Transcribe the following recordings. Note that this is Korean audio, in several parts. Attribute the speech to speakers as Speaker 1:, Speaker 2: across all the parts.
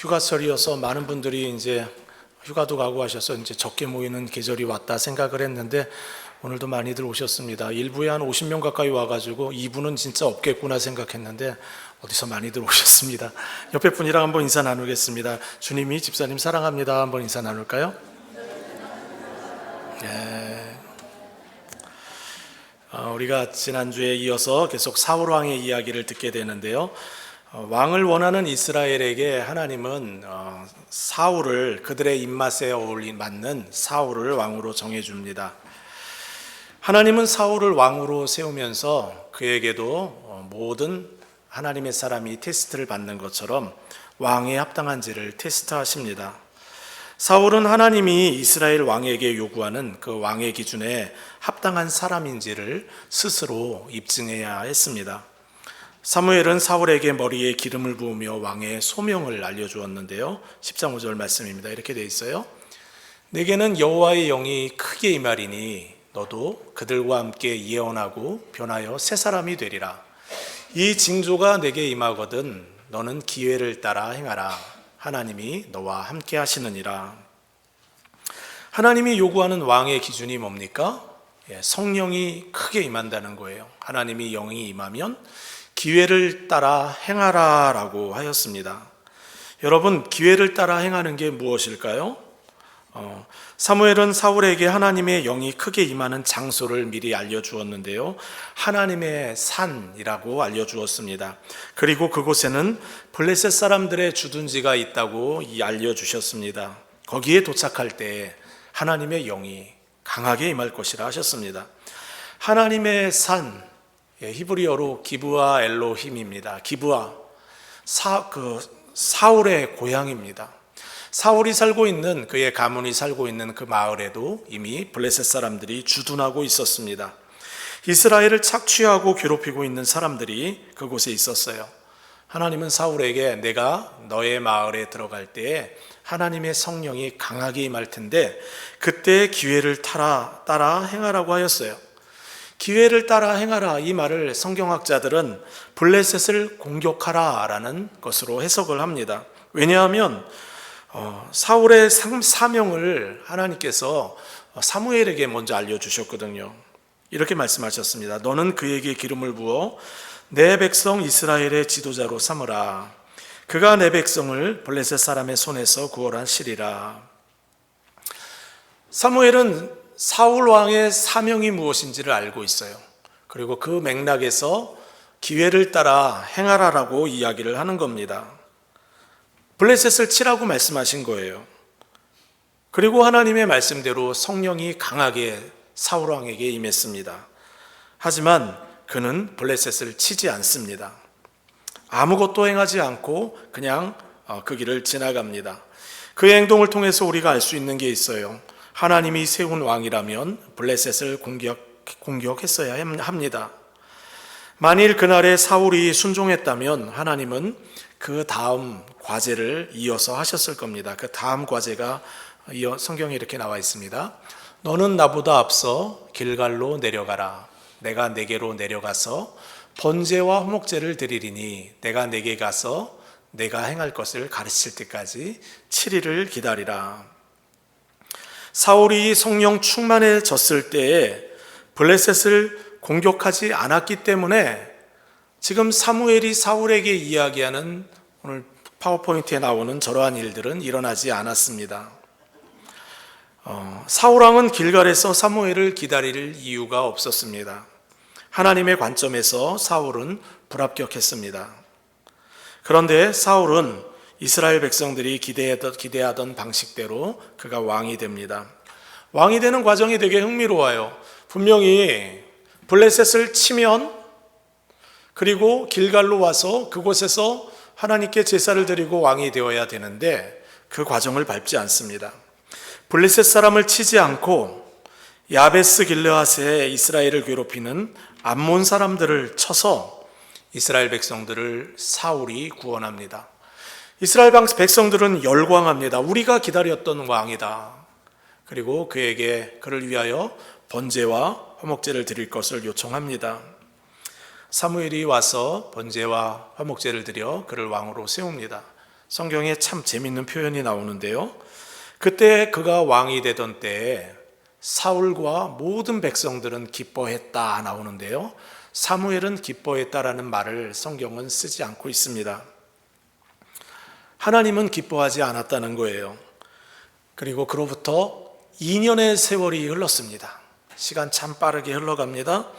Speaker 1: 휴가철이어서 많은 분들이 이제 휴가도 가고 하셔서 이제 적게 모이는 계절이 왔다 생각을 했는데 오늘도 많이들 오셨습니다. 1부에 한 50명 가까이 와가지고 2부는 진짜 없겠구나 생각했는데 어디서 많이들 오셨습니다. 옆에 분이랑 한번 인사 나누겠습니다. 주님이 집사님 사랑합니다. 한번 인사 나눌까요? 네. 우리가 지난주에 이어서 계속 사울 왕의 이야기를 듣게 되는데요. 왕을 원하는 이스라엘에게 하나님은 사울을 그들의 입맛에 맞는 사울을 왕으로 정해줍니다. 하나님은 사울을 왕으로 세우면서 그에게도 모든 하나님의 사람이 테스트를 받는 것처럼 왕에 합당한지를 테스트하십니다. 사울은 하나님이 이스라엘 왕에게 요구하는 그 왕의 기준에 합당한 사람인지를 스스로 입증해야 했습니다. 사무엘은 사울에게 머리에 기름을 부으며 왕의 소명을 알려주었는데요. 10장 5절 말씀입니다. 이렇게 되어 있어요. 내게는 여호와의 영이 크게 임하리니 너도 그들과 함께 예언하고 변하여 새 사람이 되리라. 이 징조가 내게 임하거든 너는 기회를 따라 행하라. 하나님이 너와 함께 하시느니라. 하나님이 요구하는 왕의 기준이 뭡니까? 성령이 크게 임한다는 거예요. 하나님이 영이 임하면 기회를 따라 행하라 라고 하였습니다. 여러분, 기회를 따라 행하는 게 무엇일까요? 사무엘은 사울에게 하나님의 영이 크게 임하는 장소를 미리 알려주었는데요. 하나님의 산이라고 알려주었습니다. 그리고 그곳에는 블레셋 사람들의 주둔지가 있다고 알려주셨습니다. 거기에 도착할 때 하나님의 영이 강하게 임할 것이라 하셨습니다. 하나님의 산, 히브리어로 기브아 엘로힘입니다. 기브아, 사울의 고향입니다. 사울이 살고 있는, 그의 가문이 살고 있는 그 마을에도 이미 블레셋 사람들이 주둔하고 있었습니다. 이스라엘을 착취하고 괴롭히고 있는 사람들이 그곳에 있었어요. 하나님은 사울에게 내가 너의 마을에 들어갈 때에 하나님의 성령이 강하게 임할 텐데 그때 기회를 따라 행하라고 하였어요. 기회를 따라 행하라, 이 말을 성경학자들은 블레셋을 공격하라 라는 것으로 해석을 합니다. 왜냐하면 사울의 사명을 하나님께서 사무엘에게 먼저 알려주셨거든요. 이렇게 말씀하셨습니다. 너는 그에게 기름을 부어 내 백성 이스라엘의 지도자로 삼으라. 그가 내 백성을 블레셋 사람의 손에서 구원하시리라. 사무엘은 사울 왕의 사명이 무엇인지를 알고 있어요. 그리고 그 맥락에서 기회를 따라 행하라라고 이야기를 하는 겁니다. 블레셋을 치라고 말씀하신 거예요. 그리고 하나님의 말씀대로 성령이 강하게 사울 왕에게 임했습니다. 하지만 그는 블레셋을 치지 않습니다. 아무것도 행하지 않고 그냥 그 길을 지나갑니다. 그의 행동을 통해서 우리가 알 수 있는 게 있어요. 하나님이 세운 왕이라면 블레셋을 공격했어야 합니다. 만일 그날에 사울이 순종했다면 하나님은 그 다음 과제를 이어서 하셨을 겁니다. 그 다음 과제가 성경에 이렇게 나와 있습니다. 너는 나보다 앞서 길갈로 내려가라. 내가 내게로 내려가서 번제와 화목제를 드리리니 내가 내게 가서 내가 행할 것을 가르칠 때까지 7일을 기다리라. 사울이 성령 충만해졌을 때에 블레셋을 공격하지 않았기 때문에 지금 사무엘이 사울에게 이야기하는 오늘 파워포인트에 나오는 저러한 일들은 일어나지 않았습니다. 사울왕은 길갈에서 사무엘을 기다릴 이유가 없었습니다. 하나님의 관점에서 사울은 불합격했습니다. 그런데 사울은 이스라엘 백성들이 기대하던 방식대로 그가 왕이 됩니다. 왕이 되는 과정이 되게 흥미로워요. 분명히 블레셋을 치면 그리고 길갈로 와서 그곳에서 하나님께 제사를 드리고 왕이 되어야 되는데 그 과정을 밟지 않습니다. 블레셋 사람을 치지 않고 야베스 길르앗에 이스라엘을 괴롭히는 암몬 사람들을 쳐서 이스라엘 백성들을 사울이 구원합니다. 이스라엘 백성들은 열광합니다. 우리가 기다렸던 왕이다. 그리고 그를 위하여 번제와 화목제를 드릴 것을 요청합니다. 사무엘이 와서 번제와 화목제를 드려 그를 왕으로 세웁니다. 성경에 참 재밌는 표현이 나오는데요. 그때 그가 왕이 되던 때에 사울과 모든 백성들은 기뻐했다 나오는데요. 사무엘은 기뻐했다라는 말을 성경은 쓰지 않고 있습니다. 하나님은 기뻐하지 않았다는 거예요. 그리고 그로부터 2년의 세월이 흘렀습니다. 시간 참 빠르게 흘러갑니다.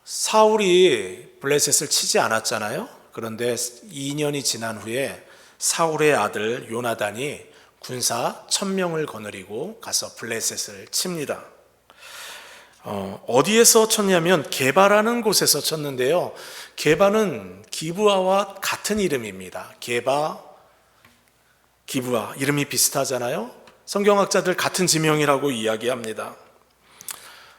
Speaker 1: 사울이 블레셋을 치지 않았잖아요. 그런데 2년이 지난 후에 사울의 아들 요나단이 군사 1000명을 거느리고 가서 블레셋을 칩니다. 어디에서 쳤냐면 게바라는 곳에서 쳤는데요. 게바는 기브아와 같은 이름입니다. 게바, 기브아 이름이 비슷하잖아요. 성경학자들 같은 지명이라고 이야기합니다.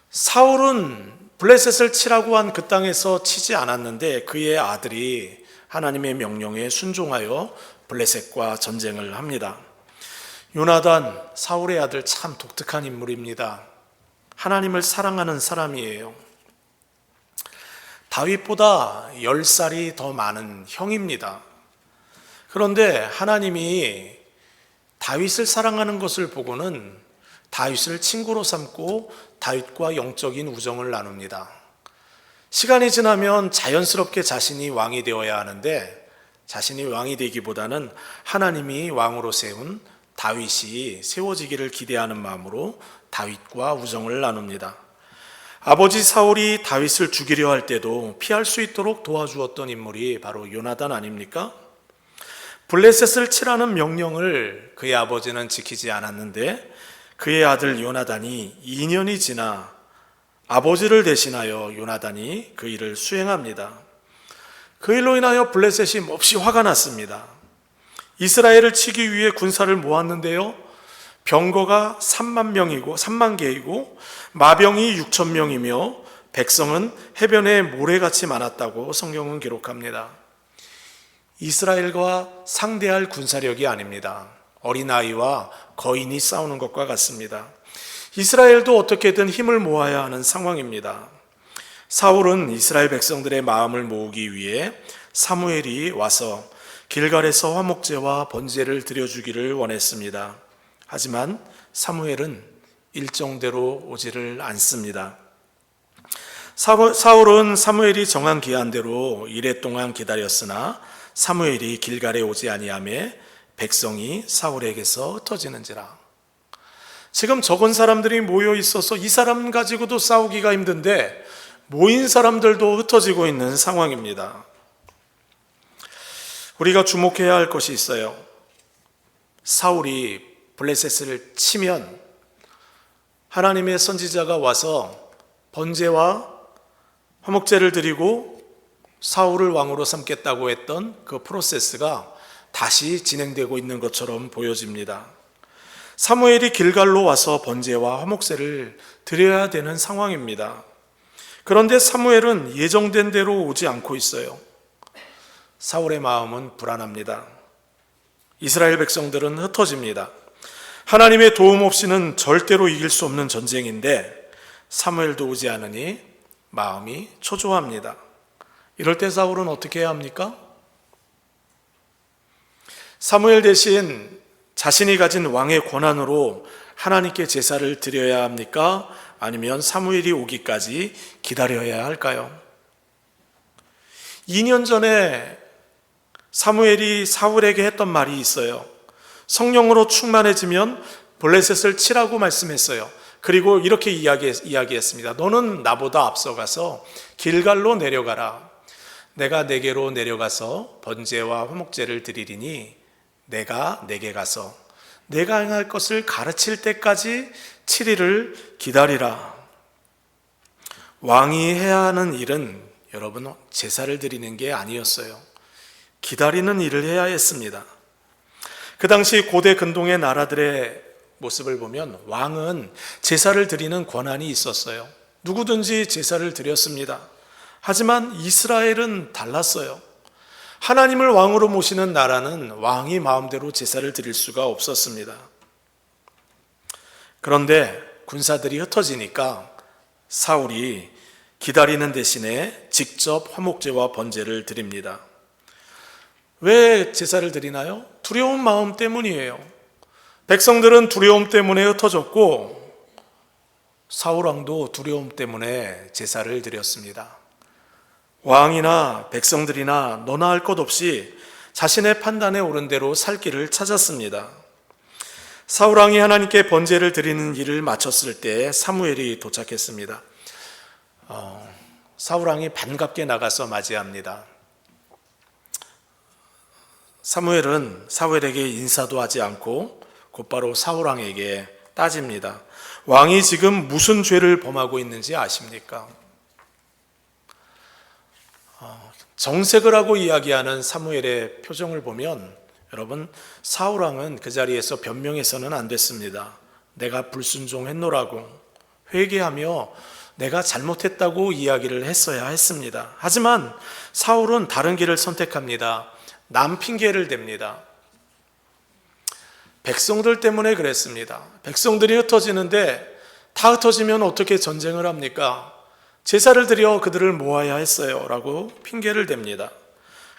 Speaker 1: 사울은 블레셋을 치라고 한 그 땅에서 치지 않았는데 그의 아들이 하나님의 명령에 순종하여 블레셋과 전쟁을 합니다. 요나단, 사울의 아들 참 독특한 인물입니다. 하나님을 사랑하는 사람이에요. 다윗보다 10살이 더 많은 형입니다. 그런데 하나님이 다윗을 사랑하는 것을 보고는 다윗을 친구로 삼고 다윗과 영적인 우정을 나눕니다. 시간이 지나면 자연스럽게 자신이 왕이 되어야 하는데 자신이 왕이 되기보다는 하나님이 왕으로 세운 다윗이 세워지기를 기대하는 마음으로 다윗과 우정을 나눕니다. 아버지 사울이 다윗을 죽이려 할 때도 피할 수 있도록 도와주었던 인물이 바로 요나단 아닙니까? 블레셋을 치라는 명령을 그의 아버지는 지키지 않았는데 그의 아들 요나단이 2년이 지나 아버지를 대신하여 요나단이 그 일을 수행합니다. 그 일로 인하여 블레셋이 몹시 화가 났습니다. 이스라엘을 치기 위해 군사를 모았는데요. 병거가 3만 개이고 마병이 6,000명이며 백성은 해변에 모래같이 많았다고 성경은 기록합니다. 이스라엘과 상대할 군사력이 아닙니다. 어린아이와 거인이 싸우는 것과 같습니다. 이스라엘도 어떻게든 힘을 모아야 하는 상황입니다. 사울은 이스라엘 백성들의 마음을 모으기 위해 사무엘이 와서 길갈에서 화목제와 번제를 드려주기를 원했습니다. 하지만 사무엘은 일정대로 오지를 않습니다. 사울은 사무엘이 정한 기한대로 이래 동안 기다렸으나 사무엘이 길갈에 오지 아니하며 백성이 사울에게서 흩어지는지라. 지금 적은 사람들이 모여 있어서 이 사람 가지고도 싸우기가 힘든데 모인 사람들도 흩어지고 있는 상황입니다. 우리가 주목해야 할 것이 있어요. 사울이 블레셋을 치면 하나님의 선지자가 와서 번제와 화목제를 드리고 사울을 왕으로 삼겠다고 했던 그 프로세스가 다시 진행되고 있는 것처럼 보여집니다. 사무엘이 길갈로 와서 번제와 화목제를 드려야 되는 상황입니다. 그런데 사무엘은 예정된 대로 오지 않고 있어요. 사울의 마음은 불안합니다. 이스라엘 백성들은 흩어집니다. 하나님의 도움 없이는 절대로 이길 수 없는 전쟁인데 사무엘도 오지 않으니 마음이 초조합니다. 이럴 때 사울은 어떻게 해야 합니까? 사무엘 대신 자신이 가진 왕의 권한으로 하나님께 제사를 드려야 합니까? 아니면 사무엘이 오기까지 기다려야 할까요? 2년 전에 사무엘이 사울에게 했던 말이 있어요. 성령으로 충만해지면 블레셋을 치라고 말씀했어요. 그리고 이렇게 이야기했습니다. 너는 나보다 앞서가서 길갈로 내려가라. 내가 내게로 내려가서 번제와 화목제를 드리리니 내가 내게 가서 내가 행할 것을 가르칠 때까지 7일을 기다리라. 왕이 해야 하는 일은 여러분 제사를 드리는 게 아니었어요. 기다리는 일을 해야 했습니다. 그 당시 고대 근동의 나라들의 모습을 보면 왕은 제사를 드리는 권한이 있었어요. 누구든지 제사를 드렸습니다. 하지만 이스라엘은 달랐어요. 하나님을 왕으로 모시는 나라는 왕이 마음대로 제사를 드릴 수가 없었습니다. 그런데 군사들이 흩어지니까 사울이 기다리는 대신에 직접 화목제와 번제를 드립니다. 왜 제사를 드리나요? 두려운 마음 때문이에요. 백성들은 두려움 때문에 흩어졌고 사울 왕도 두려움 때문에 제사를 드렸습니다. 왕이나 백성들이나 너나 할 것 없이 자신의 판단에 옳은 대로 살 길을 찾았습니다. 사울 왕이 하나님께 번제를 드리는 일을 마쳤을 때 사무엘이 도착했습니다. 사울 왕이 반갑게 나가서 맞이합니다. 사무엘은 사울에게 인사도 하지 않고 곧바로 사울 왕에게 따집니다. 왕이 지금 무슨 죄를 범하고 있는지 아십니까? 정색을 하고 이야기하는 사무엘의 표정을 보면 여러분, 사울 왕은 그 자리에서 변명해서는 안 됐습니다. 내가 불순종했노라고 회개하며 내가 잘못했다고 이야기를 했어야 했습니다. 하지만 사울은 다른 길을 선택합니다. 남 핑계를 댑니다. 백성들 때문에 그랬습니다. 백성들이 흩어지는데 다 흩어지면 어떻게 전쟁을 합니까? 제사를 드려 그들을 모아야 했어요 라고 핑계를 댑니다.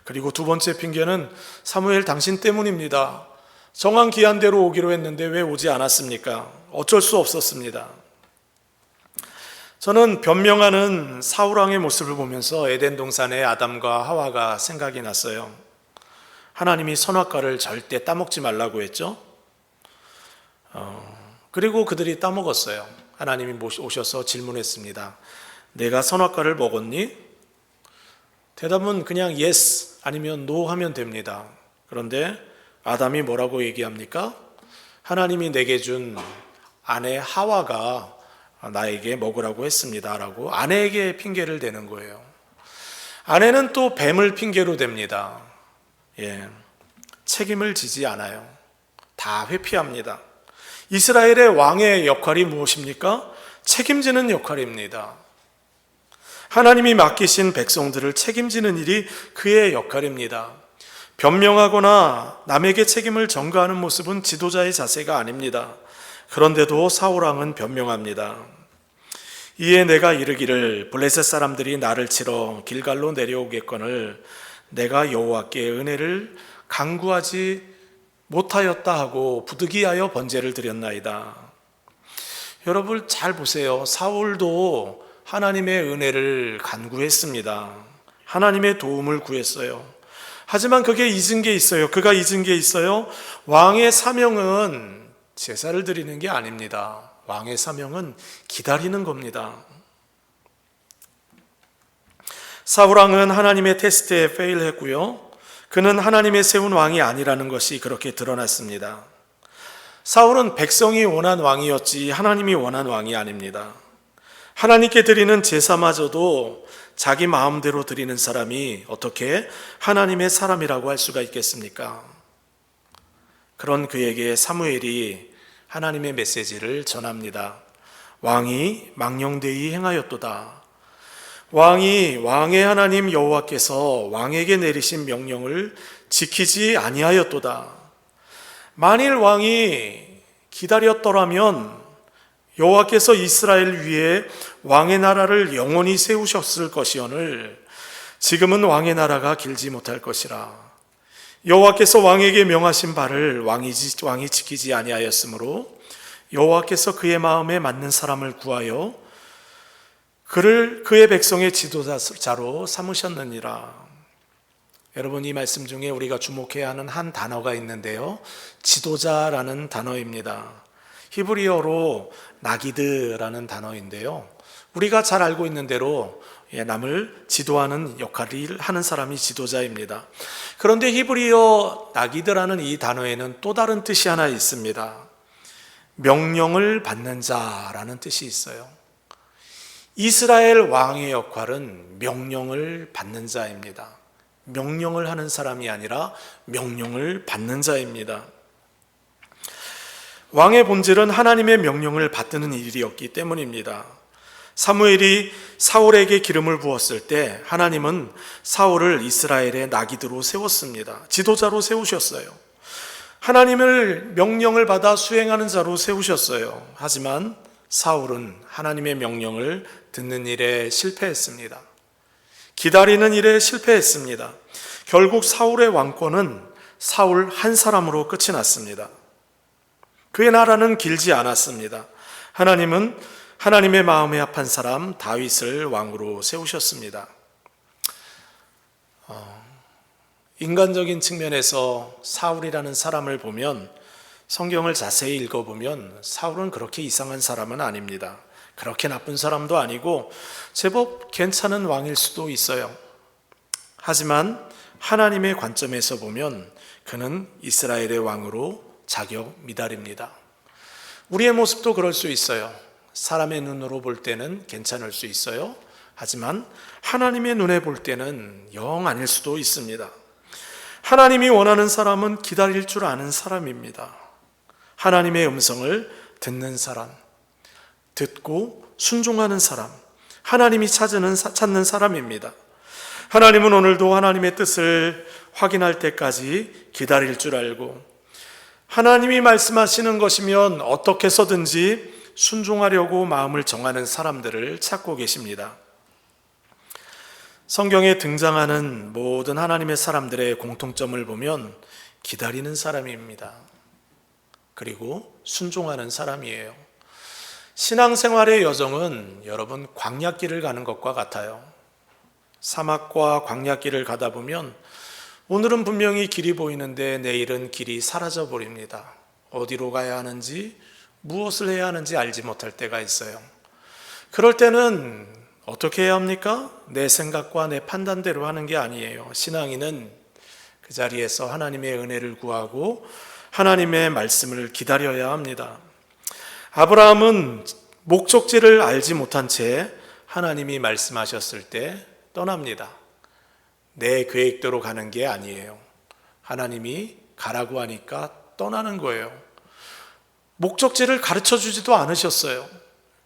Speaker 1: 그리고 두 번째 핑계는 사무엘 당신 때문입니다. 정한 기한대로 오기로 했는데 왜 오지 않았습니까? 어쩔 수 없었습니다. 저는 변명하는 사울 왕의 모습을 보면서 에덴 동산의 아담과 하와가 생각이 났어요. 하나님이 선악과를 절대 따먹지 말라고 했죠. 그리고 그들이 따먹었어요. 하나님이 오셔서 질문했습니다. 내가 선악과를 먹었니? 대답은 그냥 yes 아니면 no 하면 됩니다. 그런데 아담이 뭐라고 얘기합니까? 하나님이 내게 준 아내 하와가 나에게 먹으라고 했습니다 라고 아내에게 핑계를 대는 거예요. 아내는 또 뱀을 핑계로 댑니다. 책임을 지지 않아요. 다 회피합니다. 이스라엘의 왕의 역할이 무엇입니까? 책임지는 역할입니다. 하나님이 맡기신 백성들을 책임지는 일이 그의 역할입니다. 변명하거나 남에게 책임을 전가하는 모습은 지도자의 자세가 아닙니다. 그런데도 사울 왕은 변명합니다. 이에 내가 이르기를 블레셋 사람들이 나를 치러 길갈로 내려오겠거늘 내가 여호와께 은혜를 간구하지 못하였다 하고 부득이하여 번제를 드렸나이다. 여러분 잘 보세요. 사울도 하나님의 은혜를 간구했습니다. 하나님의 도움을 구했어요. 하지만 그게 잊은 게 있어요. 그가 잊은 게 있어요. 왕의 사명은 제사를 드리는 게 아닙니다. 왕의 사명은 기다리는 겁니다. 사울 왕은 하나님의 테스트에 페일했고요. 그는 하나님의 세운 왕이 아니라는 것이 그렇게 드러났습니다. 사울은 백성이 원한 왕이었지 하나님이 원한 왕이 아닙니다. 하나님께 드리는 제사마저도 자기 마음대로 드리는 사람이 어떻게 하나님의 사람이라고 할 수가 있겠습니까? 그런 그에게 사무엘이 하나님의 메시지를 전합니다. 왕이 망령되이 행하였도다. 왕의 하나님 여호와께서 왕에게 내리신 명령을 지키지 아니하였도다. 만일 왕이 기다렸더라면 여호와께서 이스라엘 위에 왕의 나라를 영원히 세우셨을 것이오늘 지금은 왕의 나라가 길지 못할 것이라. 여호와께서 왕에게 명하신 바를 왕이 지키지 아니하였으므로 여호와께서 그의 마음에 맞는 사람을 구하여 그를 그의 백성의 지도자로 삼으셨느니라. 여러분 이 말씀 중에 우리가 주목해야 하는 한 단어가 있는데요. 지도자라는 단어입니다. 히브리어로 나기드라는 단어인데요. 우리가 잘 알고 있는 대로 남을 지도하는 역할을 하는 사람이 지도자입니다. 그런데 히브리어 나기드라는 이 단어에는 또 다른 뜻이 하나 있습니다. 명령을 받는 자라는 뜻이 있어요. 이스라엘 왕의 역할은 명령을 받는 자입니다. 명령을 하는 사람이 아니라 명령을 받는 자입니다. 왕의 본질은 하나님의 명령을 받드는 일이었기 때문입니다. 사무엘이 사울에게 기름을 부었을 때 하나님은 사울을 이스라엘의 나기드로 세웠습니다. 지도자로 세우셨어요. 하나님을 명령을 받아 수행하는 자로 세우셨어요. 하지만 사울은 하나님의 명령을 듣는 일에 실패했습니다. 기다리는 일에 실패했습니다. 결국 사울의 왕권은 사울 한 사람으로 끝이 났습니다. 그의 나라는 길지 않았습니다. 하나님은 하나님의 마음에 합한 사람 다윗을 왕으로 세우셨습니다. 인간적인 측면에서 사울이라는 사람을 보면, 성경을 자세히 읽어보면 사울은 그렇게 이상한 사람은 아닙니다. 그렇게 나쁜 사람도 아니고 제법 괜찮은 왕일 수도 있어요. 하지만 하나님의 관점에서 보면 그는 이스라엘의 왕으로 자격 미달입니다. 우리의 모습도 그럴 수 있어요. 사람의 눈으로 볼 때는 괜찮을 수 있어요. 하지만 하나님의 눈에 볼 때는 영 아닐 수도 있습니다. 하나님이 원하는 사람은 기다릴 줄 아는 사람입니다. 하나님의 음성을 듣는 사람, 듣고 순종하는 사람, 하나님이 찾는 사람입니다. 하나님은 오늘도 하나님의 뜻을 확인할 때까지 기다릴 줄 알고, 하나님이 말씀하시는 것이면 어떻게 해서든지 순종하려고 마음을 정하는 사람들을 찾고 계십니다. 성경에 등장하는 모든 하나님의 사람들의 공통점을 보면 기다리는 사람입니다. 그리고 순종하는 사람이에요. 신앙생활의 여정은 여러분 광야길을 가는 것과 같아요. 사막과 광야길을 가다 보면 오늘은 분명히 길이 보이는데 내일은 길이 사라져 버립니다. 어디로 가야 하는지, 무엇을 해야 하는지 알지 못할 때가 있어요. 그럴 때는 어떻게 해야 합니까? 내 생각과 내 판단대로 하는 게 아니에요. 신앙인은 그 자리에서 하나님의 은혜를 구하고 하나님의 말씀을 기다려야 합니다. 아브라함은 목적지를 알지 못한 채 하나님이 말씀하셨을 때 떠납니다. 내 계획대로 가는 게 아니에요. 하나님이 가라고 하니까 떠나는 거예요. 목적지를 가르쳐 주지도 않으셨어요.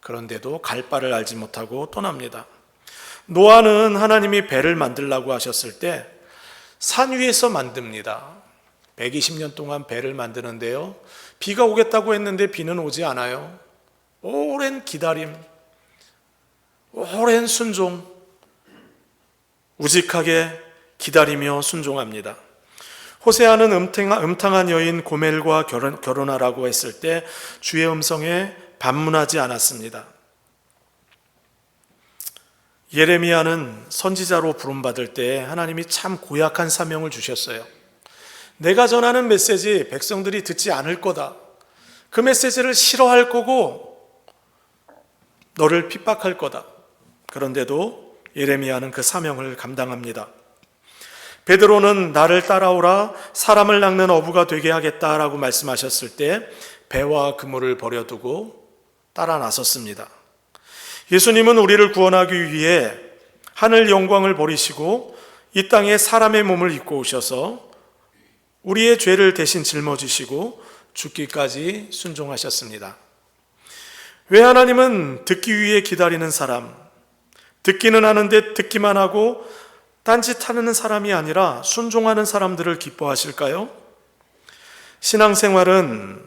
Speaker 1: 그런데도 갈 바를 알지 못하고 떠납니다. 노아는 하나님이 배를 만들라고 하셨을 때 산 위에서 만듭니다. 120년 동안 배를 만드는데요, 비가 오겠다고 했는데 비는 오지 않아요. 오랜 기다림, 오랜 순종, 우직하게 기다리며 순종합니다. 호세아는 음탕한 여인 고멜과 결혼하라고 했을 때 주의 음성에 반문하지 않았습니다. 예레미야는 선지자로 부름받을 때 하나님이 참 고약한 사명을 주셨어요. 내가 전하는 메시지 백성들이 듣지 않을 거다. 그 메시지를 싫어할 거고 너를 핍박할 거다. 그런데도 예레미야는 그 사명을 감당합니다. 베드로는 나를 따라오라 사람을 낚는 어부가 되게 하겠다라고 말씀하셨을 때 배와 그물을 버려두고 따라 나섰습니다. 예수님은 우리를 구원하기 위해 하늘 영광을 버리시고 이 땅에 사람의 몸을 입고 오셔서 우리의 죄를 대신 짊어지시고 죽기까지 순종하셨습니다. 왜 하나님은 듣기 위해 기다리는 사람, 듣기는 하는데 듣기만 하고 딴짓하는 사람이 아니라 순종하는 사람들을 기뻐하실까요? 신앙생활은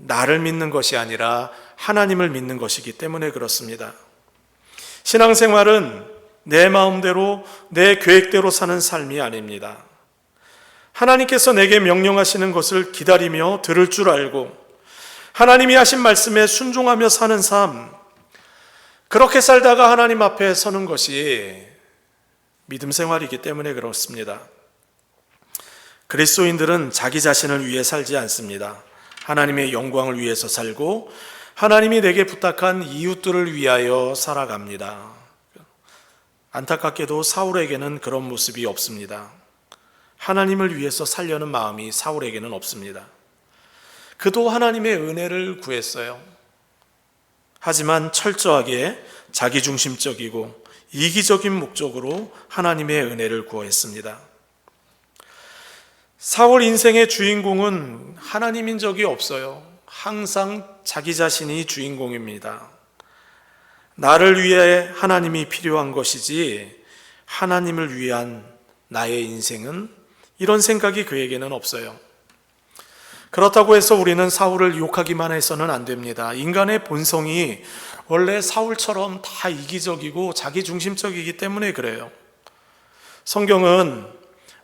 Speaker 1: 나를 믿는 것이 아니라 하나님을 믿는 것이기 때문에 그렇습니다. 신앙생활은 내 마음대로 내 계획대로 사는 삶이 아닙니다. 하나님께서 내게 명령하시는 것을 기다리며 들을 줄 알고 하나님이 하신 말씀에 순종하며 사는 삶, 그렇게 살다가 하나님 앞에 서는 것이 믿음 생활이기 때문에 그렇습니다. 그리스도인들은 자기 자신을 위해 살지 않습니다. 하나님의 영광을 위해서 살고 하나님이 내게 부탁한 이웃들을 위하여 살아갑니다. 안타깝게도 사울에게는 그런 모습이 없습니다. 하나님을 위해서 살려는 마음이 사울에게는 없습니다. 그도 하나님의 은혜를 구했어요. 하지만 철저하게 자기중심적이고 이기적인 목적으로 하나님의 은혜를 구했습니다. 사울 인생의 주인공은 하나님인 적이 없어요. 항상 자기 자신이 주인공입니다. 나를 위해 하나님이 필요한 것이지 하나님을 위한 나의 인생은, 이런 생각이 그에게는 없어요. 그렇다고 해서 우리는 사울을 욕하기만 해서는 안 됩니다. 인간의 본성이 원래 사울처럼 다 이기적이고 자기중심적이기 때문에 그래요. 성경은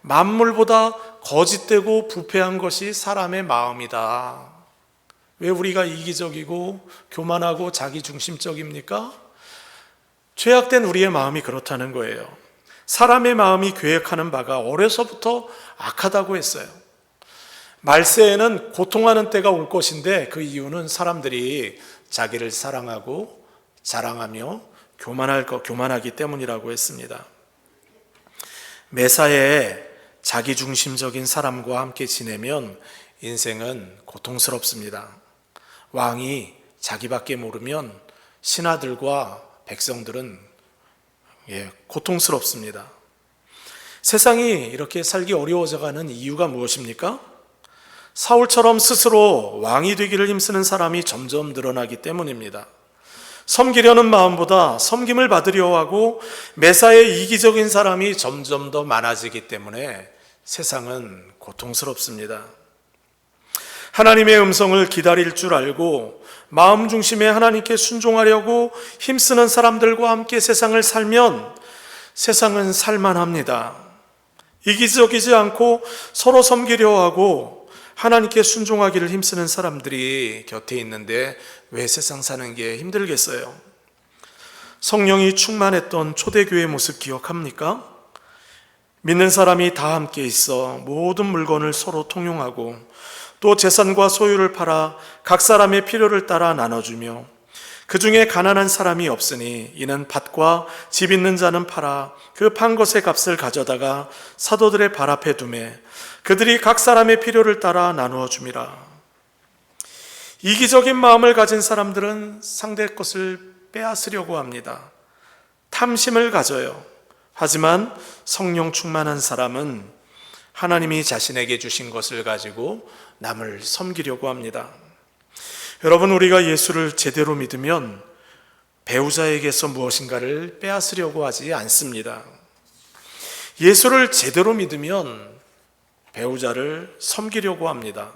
Speaker 1: 만물보다 거짓되고 부패한 것이 사람의 마음이다. 왜 우리가 이기적이고 교만하고 자기중심적입니까? 죄악된 우리의 마음이 그렇다는 거예요. 사람의 마음이 계획하는 바가 어려서부터 악하다고 했어요. 말세에는 고통하는 때가 올 것인데 그 이유는 사람들이 자기를 사랑하고 자랑하며 교만하기 때문이라고 했습니다. 매사에 자기중심적인 사람과 함께 지내면 인생은 고통스럽습니다. 왕이 자기밖에 모르면 신하들과 백성들은 고통스럽습니다. 세상이 이렇게 살기 어려워져가는 이유가 무엇입니까? 사울처럼 스스로 왕이 되기를 힘쓰는 사람이 점점 늘어나기 때문입니다. 섬기려는 마음보다 섬김을 받으려 하고 매사에 이기적인 사람이 점점 더 많아지기 때문에 세상은 고통스럽습니다. 하나님의 음성을 기다릴 줄 알고 마음 중심에 하나님께 순종하려고 힘쓰는 사람들과 함께 세상을 살면 세상은 살만합니다. 이기적이지 않고 서로 섬기려 하고 하나님께 순종하기를 힘쓰는 사람들이 곁에 있는데 왜 세상 사는 게 힘들겠어요? 성령이 충만했던 초대교회 모습 기억합니까? 믿는 사람이 다 함께 있어 모든 물건을 서로 통용하고 또 재산과 소유를 팔아 각 사람의 필요를 따라 나눠주며 그 중에 가난한 사람이 없으니 이는 밭과 집 있는 자는 팔아 그 판 것의 값을 가져다가 사도들의 발 앞에 두매 그들이 각 사람의 필요를 따라 나누어 줌이라. 이기적인 마음을 가진 사람들은 상대 것을 빼앗으려고 합니다. 탐심을 가져요. 하지만 성령 충만한 사람은 하나님이 자신에게 주신 것을 가지고 남을 섬기려고 합니다. 여러분, 우리가 예수를 제대로 믿으면 배우자에게서 무엇인가를 빼앗으려고 하지 않습니다. 예수를 제대로 믿으면 배우자를 섬기려고 합니다.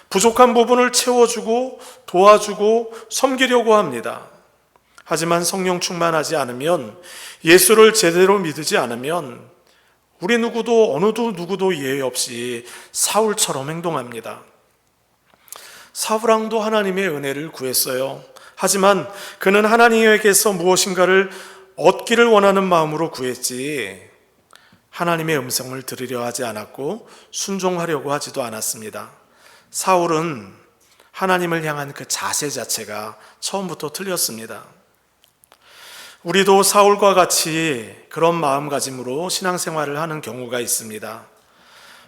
Speaker 1: 부족한 부분을 채워주고 도와주고 섬기려고 합니다. 하지만 성령 충만하지 않으면, 예수를 제대로 믿지 않으면 우리 누구도 어느 누구도 예외 없이 사울처럼 행동합니다. 사울왕도 하나님의 은혜를 구했어요. 하지만 그는 하나님에게서 무엇인가를 얻기를 원하는 마음으로 구했지 하나님의 음성을 들으려 하지 않았고 순종하려고 하지도 않았습니다. 사울은 하나님을 향한 그 자세 자체가 처음부터 틀렸습니다. 우리도 사울과 같이 그런 마음가짐으로 신앙생활을 하는 경우가 있습니다.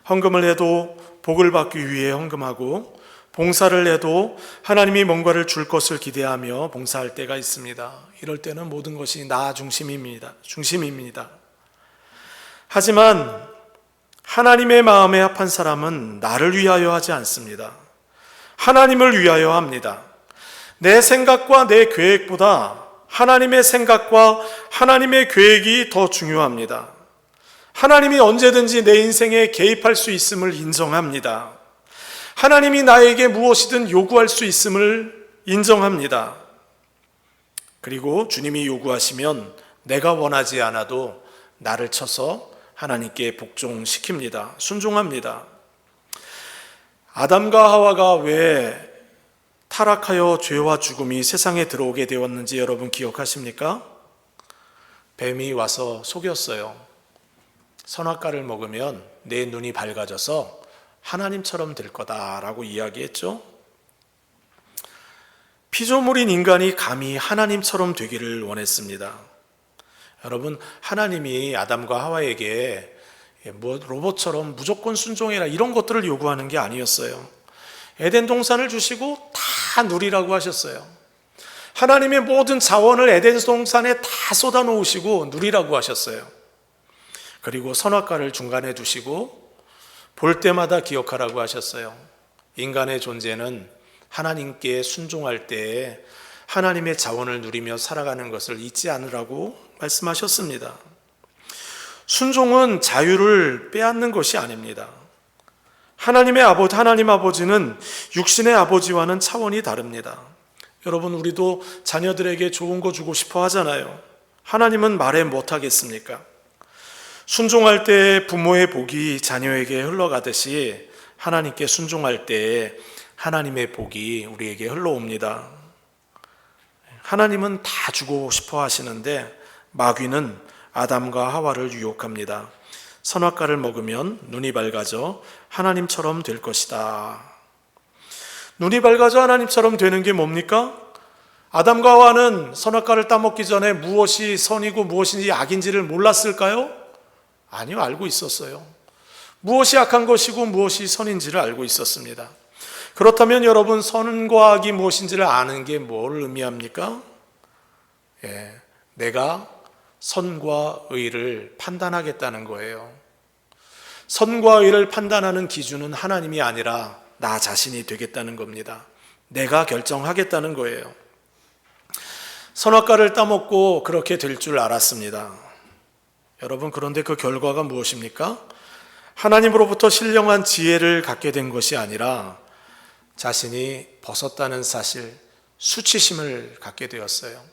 Speaker 1: 헌금을 해도 복을 받기 위해 헌금하고 봉사를 해도 하나님이 뭔가를 줄 것을 기대하며 봉사할 때가 있습니다. 이럴 때는 모든 것이 나 중심입니다. 하지만 하나님의 마음에 합한 사람은 나를 위하여 하지 않습니다. 하나님을 위하여 합니다. 내 생각과 내 계획보다 하나님의 생각과 하나님의 계획이 더 중요합니다. 하나님이 언제든지 내 인생에 개입할 수 있음을 인정합니다. 하나님이 나에게 무엇이든 요구할 수 있음을 인정합니다. 그리고 주님이 요구하시면 내가 원하지 않아도 나를 쳐서 하나님께 복종시킵니다. 순종합니다. 아담과 하와가 왜 타락하여 죄와 죽음이 세상에 들어오게 되었는지 여러분 기억하십니까? 뱀이 와서 속였어요. 선악과를 먹으면 내 눈이 밝아져서 하나님처럼 될 거다라고 이야기했죠. 피조물인 인간이 감히 하나님처럼 되기를 원했습니다. 여러분, 하나님이 아담과 하와에게 로봇처럼 무조건 순종해라 이런 것들을 요구하는 게 아니었어요. 에덴 동산을 주시고 다 누리라고 하셨어요. 하나님의 모든 자원을 에덴 동산에 다 쏟아 놓으시고 누리라고 하셨어요. 그리고 선악과를 중간에 두시고 볼 때마다 기억하라고 하셨어요. 인간의 존재는 하나님께 순종할 때에 하나님의 자원을 누리며 살아가는 것을 잊지 않으라고 말씀하셨습니다. 순종은 자유를 빼앗는 것이 아닙니다. 하나님 아버지는 육신의 아버지와는 차원이 다릅니다. 여러분, 우리도 자녀들에게 좋은 거 주고 싶어 하잖아요. 하나님은 말해 못하겠습니까? 순종할 때 부모의 복이 자녀에게 흘러가듯이 하나님께 순종할 때 하나님의 복이 우리에게 흘러옵니다. 하나님은 다 주고 싶어 하시는데 마귀는 아담과 하와를 유혹합니다. 선악과를 먹으면 눈이 밝아져 하나님처럼 될 것이다. 눈이 밝아져 하나님처럼 되는 게 뭡니까? 아담과 하와는 선악과를 따먹기 전에 무엇이 선이고 무엇이 악인지를 몰랐을까요? 아니요, 알고 있었어요. 무엇이 악한 것이고 무엇이 선인지를 알고 있었습니다. 그렇다면 여러분, 선과 악이 무엇인지를 아는 게 뭘 의미합니까? 내가 선과 의를 판단하겠다는 거예요. 선과 의를 판단하는 기준은 하나님이 아니라 나 자신이 되겠다는 겁니다. 내가 결정하겠다는 거예요. 선악과를 따먹고 그렇게 될 줄 알았습니다. 여러분, 그런데 그 결과가 무엇입니까? 하나님으로부터 신령한 지혜를 갖게 된 것이 아니라 자신이 벗었다는 사실, 수치심을 갖게 되었어요.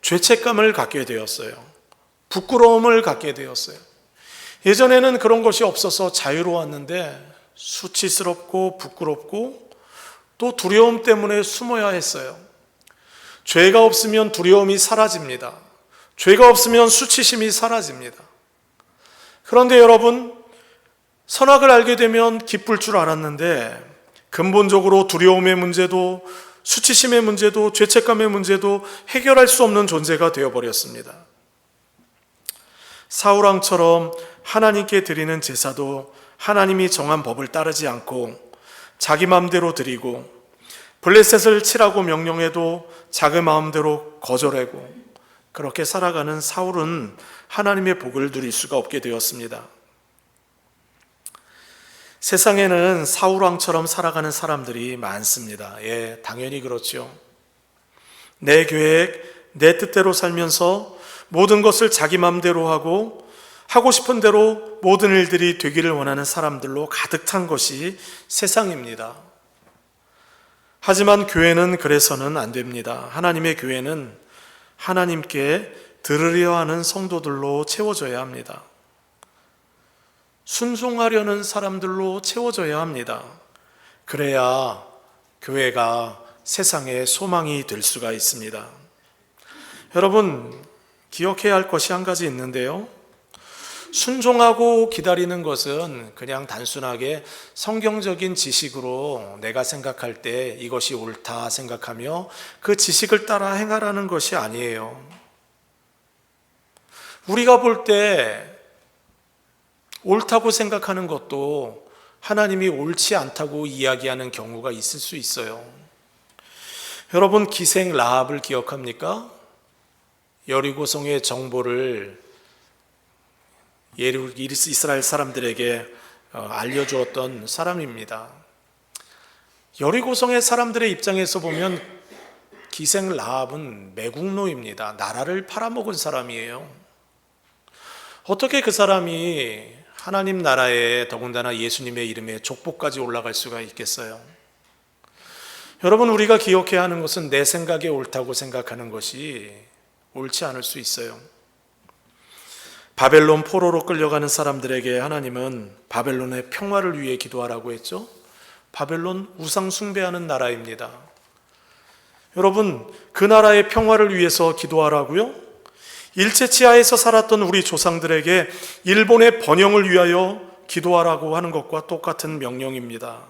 Speaker 1: 죄책감을 갖게 되었어요. 부끄러움을 갖게 되었어요. 예전에는 그런 것이 없어서 자유로웠는데 수치스럽고 부끄럽고 또 두려움 때문에 숨어야 했어요. 죄가 없으면 두려움이 사라집니다. 죄가 없으면 수치심이 사라집니다. 그런데 여러분, 선악을 알게 되면 기쁠 줄 알았는데 근본적으로 두려움의 문제도 수치심의 문제도 죄책감의 문제도 해결할 수 없는 존재가 되어버렸습니다. 사울왕처럼 하나님께 드리는 제사도 하나님이 정한 법을 따르지 않고 자기 마음대로 드리고, 블레셋을 치라고 명령해도 자기 마음대로 거절하고, 그렇게 살아가는 사울은 하나님의 복을 누릴 수가 없게 되었습니다. 세상에는 사울왕처럼 살아가는 사람들이 많습니다. 당연히 그렇죠. 내 계획, 내 뜻대로 살면서 모든 것을 자기 마음대로 하고 싶은 대로 모든 일들이 되기를 원하는 사람들로 가득 찬 것이 세상입니다. 하지만 교회는 그래서는 안 됩니다. 하나님의 교회는 하나님께 들으려 하는 성도들로 채워져야 합니다. 순종하려는 사람들로 채워져야 합니다. 그래야 교회가 세상의 소망이 될 수가 있습니다. 여러분, 기억해야 할 것이 한 가지 있는데요. 순종하고 기다리는 것은 그냥 단순하게 성경적인 지식으로 내가 생각할 때 이것이 옳다 생각하며 그 지식을 따라 행하라는 것이 아니에요. 우리가 볼 때 옳다고 생각하는 것도 하나님이 옳지 않다고 이야기하는 경우가 있을 수 있어요. 여러분, 기생 라합을 기억합니까? 여리고성의 정보를 이스라엘 사람들에게 알려주었던 사람입니다. 여리고성의 사람들의 입장에서 보면 기생 라합은 매국노입니다. 나라를 팔아먹은 사람이에요. 어떻게 그 사람이 하나님 나라에, 더군다나 예수님의 이름에 족보까지 올라갈 수가 있겠어요? 여러분, 우리가 기억해야 하는 것은 내 생각에 옳다고 생각하는 것이 옳지 않을 수 있어요. 바벨론 포로로 끌려가는 사람들에게 하나님은 바벨론의 평화를 위해 기도하라고 했죠. 바벨론 우상 숭배하는 나라입니다. 여러분, 그 나라의 평화를 위해서 기도하라고요? 일제치하에서 살았던 우리 조상들에게 일본의 번영을 위하여 기도하라고 하는 것과 똑같은 명령입니다.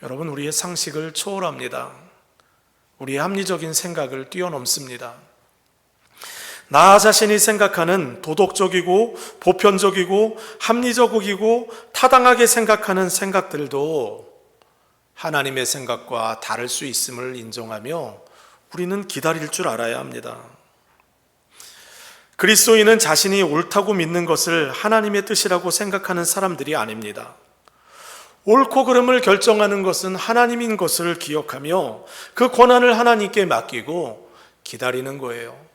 Speaker 1: 여러분, 우리의 상식을 초월합니다. 우리의 합리적인 생각을 뛰어넘습니다. 나 자신이 생각하는 도덕적이고 보편적이고 합리적이고 타당하게 생각하는 생각들도 하나님의 생각과 다를 수 있음을 인정하며 우리는 기다릴 줄 알아야 합니다. 그리스도인은 자신이 옳다고 믿는 것을 하나님의 뜻이라고 생각하는 사람들이 아닙니다. 옳고 그름을 결정하는 것은 하나님인 것을 기억하며 그 권한을 하나님께 맡기고 기다리는 거예요.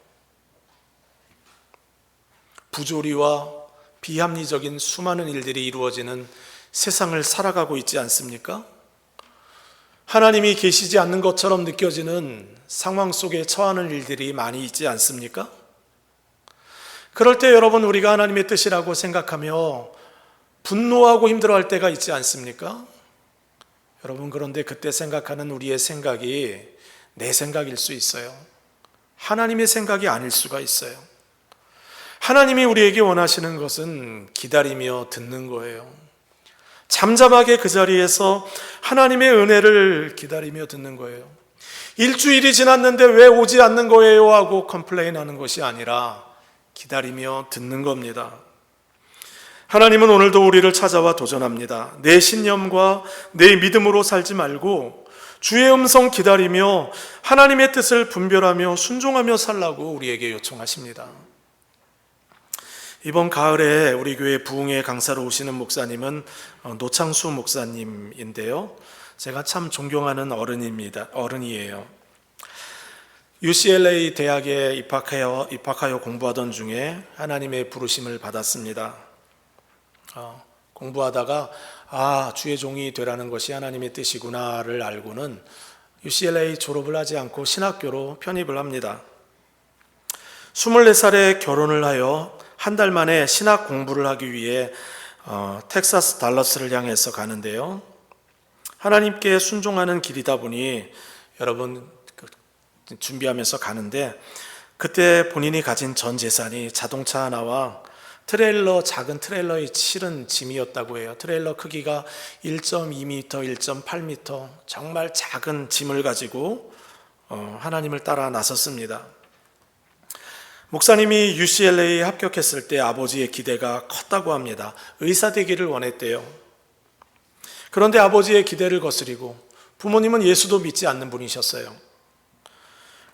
Speaker 1: 부조리와 비합리적인 수많은 일들이 이루어지는 세상을 살아가고 있지 않습니까? 하나님이 계시지 않는 것처럼 느껴지는 상황 속에 처하는 일들이 많이 있지 않습니까? 그럴 때 여러분, 우리가 하나님의 뜻이라고 생각하며 분노하고 힘들어할 때가 있지 않습니까? 여러분, 그런데 그때 생각하는 우리의 생각이 내 생각일 수 있어요. 하나님의 생각이 아닐 수가 있어요. 하나님이 우리에게 원하시는 것은 기다리며 듣는 거예요. 잠잠하게 그 자리에서 하나님의 은혜를 기다리며 듣는 거예요. 일주일이 지났는데 왜 오지 않는 거예요? 하고 컴플레인하는 것이 아니라 기다리며 듣는 겁니다. 하나님은 오늘도 우리를 찾아와 도전합니다. 내 신념과 내 믿음으로 살지 말고 주의 음성 기다리며 하나님의 뜻을 분별하며 순종하며 살라고 우리에게 요청하십니다. 이번 가을에 우리 교회 부흥회 강사로 오시는 목사님은 노창수 목사님인데요. 제가 참 존경하는 어른이에요. UCLA 대학에 입학하여 공부하던 중에 하나님의 부르심을 받았습니다. 공부하다가 주의 종이 되라는 것이 하나님의 뜻이구나를 알고는 UCLA 졸업을 하지 않고 신학교로 편입을 합니다. 24살에 결혼을 하여 한 달 만에 신학 공부를 하기 위해 텍사스 달러스를 향해서 가는데요. 하나님께 순종하는 길이다 보니 여러분 준비하면서 가는데 그때 본인이 가진 전 재산이 자동차 하나와 작은 트레일러에 실은 짐이었다고 해요. 트레일러 크기가 1.2m, 1.8m 정말 작은 짐을 가지고 하나님을 따라 나섰습니다. 목사님이 UCLA에 합격했을 때 아버지의 기대가 컸다고 합니다. 의사 되기를 원했대요. 그런데 아버지의 기대를 거스리고 부모님은 예수도 믿지 않는 분이셨어요.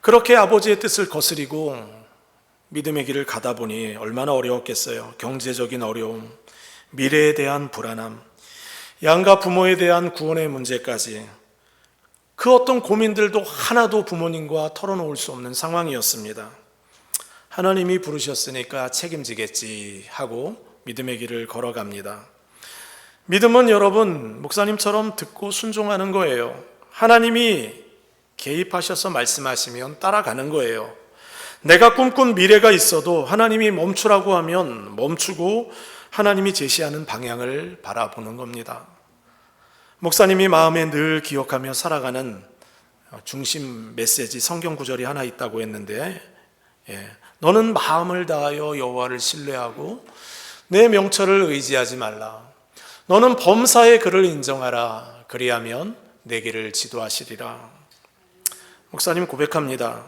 Speaker 1: 그렇게 아버지의 뜻을 거스리고 믿음의 길을 가다 보니 얼마나 어려웠겠어요. 경제적인 어려움, 미래에 대한 불안함, 양가 부모에 대한 구원의 문제까지 그 어떤 고민들도 하나도 부모님과 털어놓을 수 없는 상황이었습니다. 하나님이 부르셨으니까 책임지겠지 하고 믿음의 길을 걸어갑니다. 믿음은 여러분 목사님처럼 듣고 순종하는 거예요. 하나님이 개입하셔서 말씀하시면 따라가는 거예요. 내가 꿈꾼 미래가 있어도 하나님이 멈추라고 하면 멈추고 하나님이 제시하는 방향을 바라보는 겁니다. 목사님이 마음에 늘 기억하며 살아가는 중심 메시지 성경 구절이 하나 있다고 했는데 너는 마음을 다하여 여호와를 신뢰하고 내 명철을 의지하지 말라. 너는 범사의 그를 인정하라. 그리하면 내 길을 지도하시리라. 목사님 고백합니다.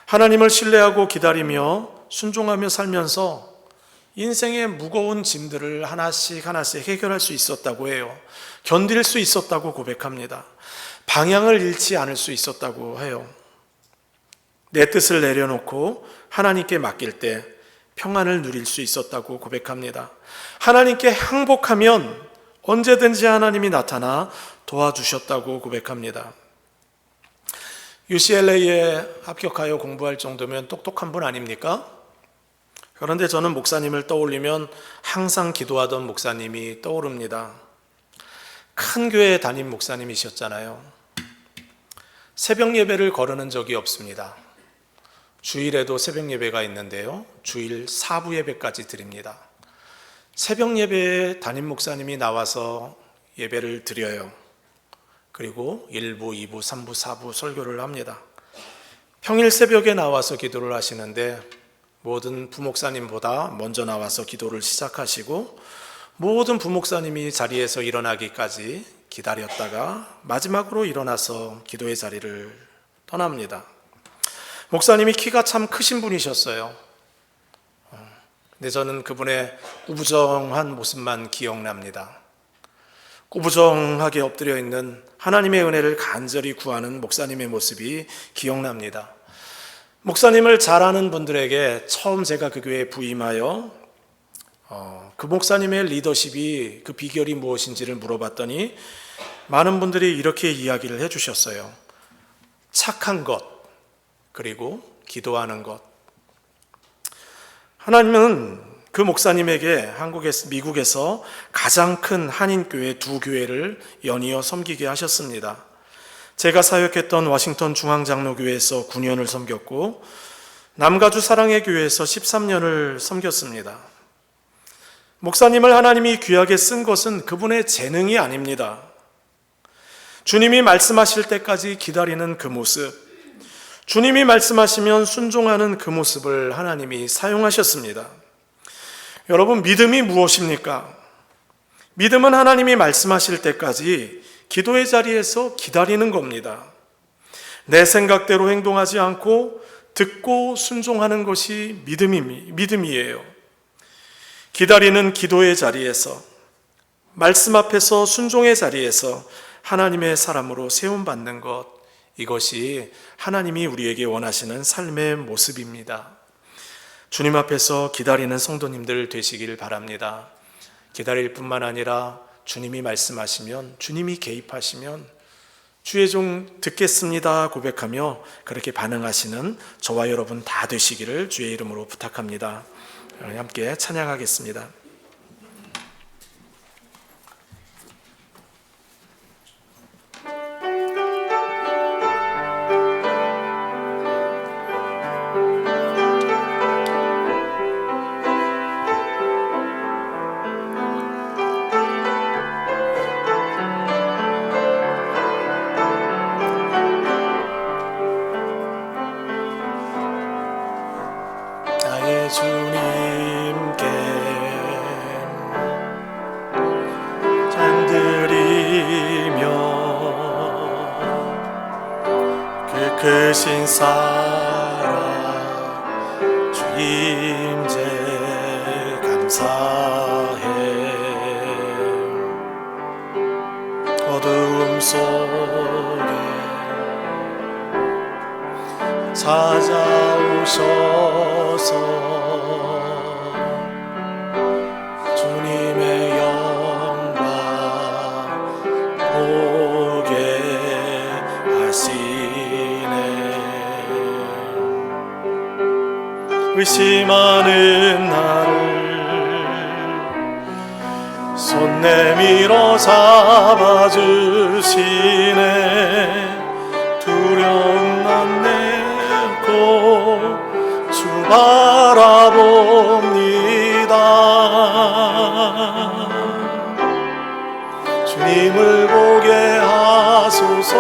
Speaker 1: 하나님을 신뢰하고 기다리며 순종하며 살면서 인생의 무거운 짐들을 하나씩 해결할 수 있었다고 해요. 견딜 수 있었다고 고백합니다. 방향을 잃지 않을 수 있었다고 해요. 내 뜻을 내려놓고 하나님께 맡길 때 평안을 누릴 수 있었다고 고백합니다. 하나님께 항복하면 언제든지 하나님이 나타나 도와주셨다고 고백합니다. UCLA에 합격하여 공부할 정도면 똑똑한 분 아닙니까? 그런데 저는 목사님을 떠올리면 항상 기도하던 목사님이 떠오릅니다. 큰 교회 담임 목사님이셨잖아요. 새벽 예배를 거르는 적이 없습니다. 주일에도 새벽 예배가 있는데요. 주일 4부 예배까지 드립니다. 새벽 예배에 담임 목사님이 나와서 예배를 드려요. 그리고 1부, 2부, 3부, 4부 설교를 합니다. 평일 새벽에 나와서 기도를 하시는데 모든 부목사님보다 먼저 나와서 기도를 시작하시고 모든 부목사님이 자리에서 일어나기까지 기다렸다가 마지막으로 일어나서 기도의 자리를 떠납니다. 목사님이 키가 참 크신 분이셨어요. 근데 저는 그분의 우부정한 모습만 기억납니다. 꾸부정하게 엎드려 있는 하나님의 은혜를 간절히 구하는 목사님의 모습이 기억납니다. 목사님을 잘 아는 분들에게 처음 제가 그 교회에 부임하여 그 목사님의 리더십이 그 비결이 무엇인지를 물어봤더니 많은 분들이 이렇게 이야기를 해주셨어요. 착한 것, 그리고 기도하는 것. 하나님은 그 목사님에게 미국에서 가장 큰 한인교회 2교회를 연이어 섬기게 하셨습니다. 제가 사역했던 워싱턴 중앙장로교회에서 9년을 섬겼고 남가주 사랑의 교회에서 13년을 섬겼습니다. 목사님을 하나님이 귀하게 쓴 것은 그분의 재능이 아닙니다. 주님이 말씀하실 때까지 기다리는 그 모습, 주님이 말씀하시면 순종하는 그 모습을 하나님이 사용하셨습니다. 여러분, 믿음이 무엇입니까? 믿음은 하나님이 말씀하실 때까지 기도의 자리에서 기다리는 겁니다. 내 생각대로 행동하지 않고 듣고 순종하는 것이 믿음이에요. 기다리는 기도의 자리에서, 말씀 앞에서 순종의 자리에서 하나님의 사람으로 세움받는 것, 이것이 하나님이 우리에게 원하시는 삶의 모습입니다. 주님 앞에서 기다리는 성도님들 되시길 바랍니다. 기다릴 뿐만 아니라 주님이 말씀하시면, 주님이 개입하시면 주의 종 듣겠습니다 고백하며 그렇게 반응하시는 저와 여러분 다 되시기를 주의 이름으로 부탁합니다. 함께 찬양하겠습니다. 주님께 찬드리며 그 크신 사랑 주임제 감사해. 어두움 속에 찾아오셔서 주님의 영광 보게 하시네. 의심하는 나를 손 내밀어 잡아주시네. 두려움만 내고 주 바라봅니다. 주님을 보게 하소서.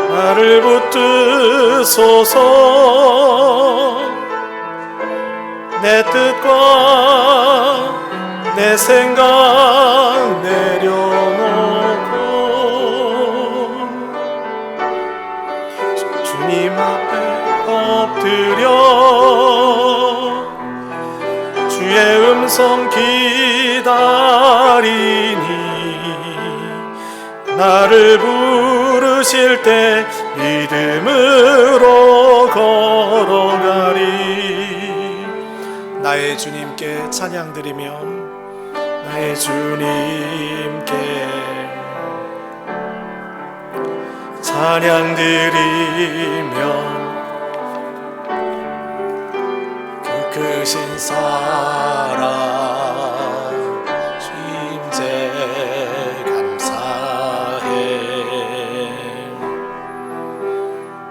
Speaker 1: 나를 붙드소서. 내 뜻과 내 생각 내려놓고 주님 앞에 엎드려 주의 음성 기다리니 나를 부르실 때 믿음으로 걸어가리. 나의 주님께 찬양 드리며 나의 주님께 찬양 드리며 그 크신 사랑 주임제 감사해.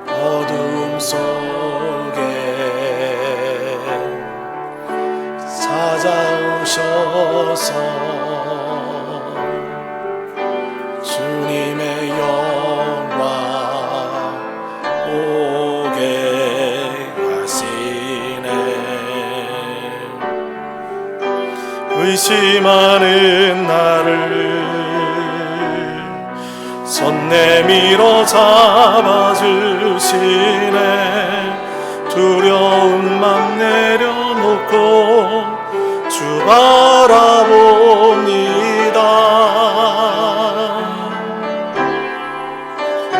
Speaker 1: 어둠 속에 찾아오셔서 주님의 영광 보게 하시네. 의심하는 나를 손 내밀어 잡아주시네. 두려운 맘 내려놓고 주 바라봅니다.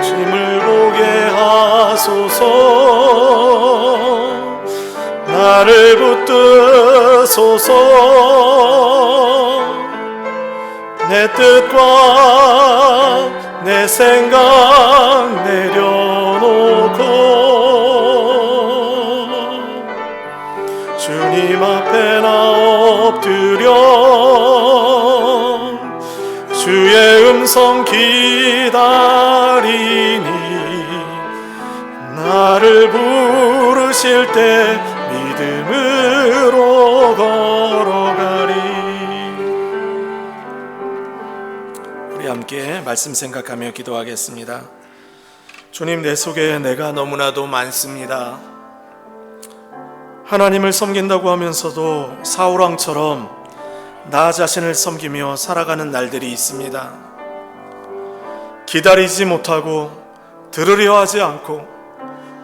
Speaker 1: 주님을 보게 하소서. 나를 붙드소서. 내 뜻과 내 생각 내려놓고 주님 앞에 나 엎드려 주의 음성 기다리니 나를 부르실 때 믿음으로 걸어가리. 우리 함께 말씀 생각하며 기도하겠습니다. 주님, 내 속에 내가 너무나도 많습니다. 하나님을 섬긴다고 하면서도 사울왕처럼 나 자신을 섬기며 살아가는 날들이 있습니다. 기다리지 못하고 들으려 하지 않고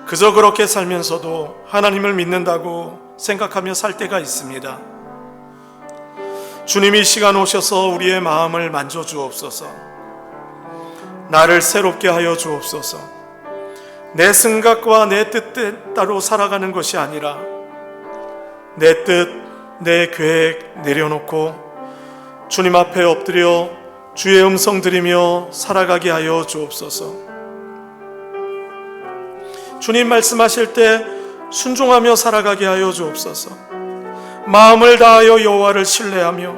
Speaker 1: 그저 그렇게 살면서도 하나님을 믿는다고 생각하며 살 때가 있습니다. 주님이 이 시간 오셔서 우리의 마음을 만져주옵소서. 나를 새롭게 하여 주옵소서. 내 생각과 내 뜻대로 살아가는 것이 아니라 내 뜻, 내 계획 내려놓고 주님 앞에 엎드려 주의 음성 들으며 살아가게 하여 주옵소서. 주님 말씀하실 때 순종하며 살아가게 하여 주옵소서. 마음을 다하여 여호와를 신뢰하며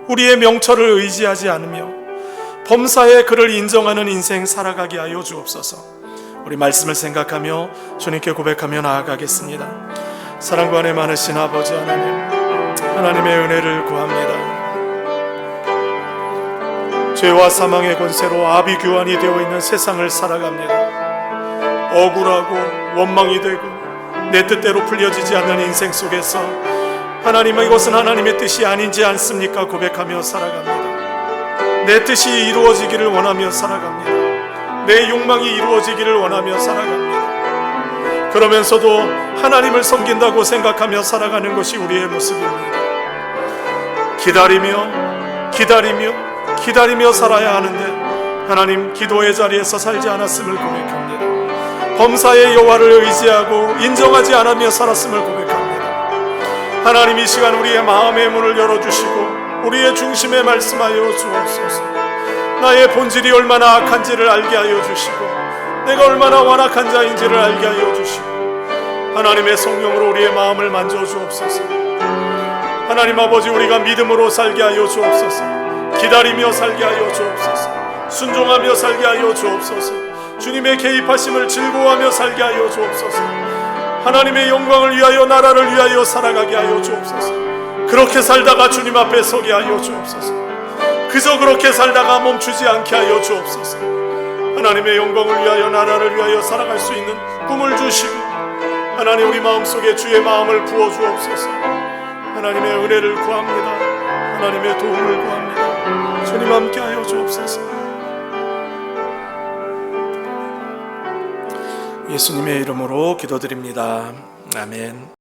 Speaker 1: 우리의 명철을 의지하지 않으며 범사에 그를 인정하는 인생 살아가게 하여 주옵소서. 우리 말씀을 생각하며 주님께 고백하며 나아가겠습니다. 사랑과 은혜 많으신 아버지 하나님, 하나님의 은혜를 구합니다. 죄와 사망의 권세로 아비규환이 되어 있는 세상을 살아갑니다. 억울하고 원망이 되고 내 뜻대로 풀려지지 않는 인생 속에서 하나님, 이것은 하나님의 뜻이 아닌지 않습니까? 고백하며 살아갑니다. 내 뜻이 이루어지기를 원하며 살아갑니다. 내 욕망이 이루어지기를 원하며 살아갑니다. 그러면서도 하나님을 섬긴다고 생각하며 살아가는 것이 우리의 모습입니다. 기다리며 살아야 하는데 하나님, 기도의 자리에서 살지 않았음을 고백합니다. 범사의 여호와를 의지하고 인정하지 않으며 살았음을 고백합니다. 하나님, 이 시간 우리의 마음의 문을 열어주시고 우리의 중심에 말씀하여 주옵소서. 나의 본질이 얼마나 악한지를 알게 하여 주시고 내가 얼마나 완악한 자인지를 알게 하여 주시고 하나님의 성령으로 우리의 마음을 만져 주옵소서. 하나님 아버지, 우리가 믿음으로 살게 하여 주옵소서. 기다리며 살게 하여 주옵소서. 순종하며 살게 하여 주옵소서. 주님의 개입하심을 즐거워하며 살게 하여 주옵소서. 하나님의 영광을 위하여, 나라를 위하여 살아가게 하여 주옵소서. 그렇게 살다가 주님 앞에 서게 하여 주옵소서. 그저 그렇게 살다가 멈추지 않게 하여 주옵소서. 하나님의 영광을 위하여, 나라를 위하여 살아갈 수 있는 꿈을 주시고 하나님, 우리 마음속에 주의 마음을 부어 주옵소서. 하나님의 은혜를 구합니다. 하나님의 도움을 구합니다. 주님 함께 하여 주옵소서. 예수님의 이름으로 기도드립니다. 아멘.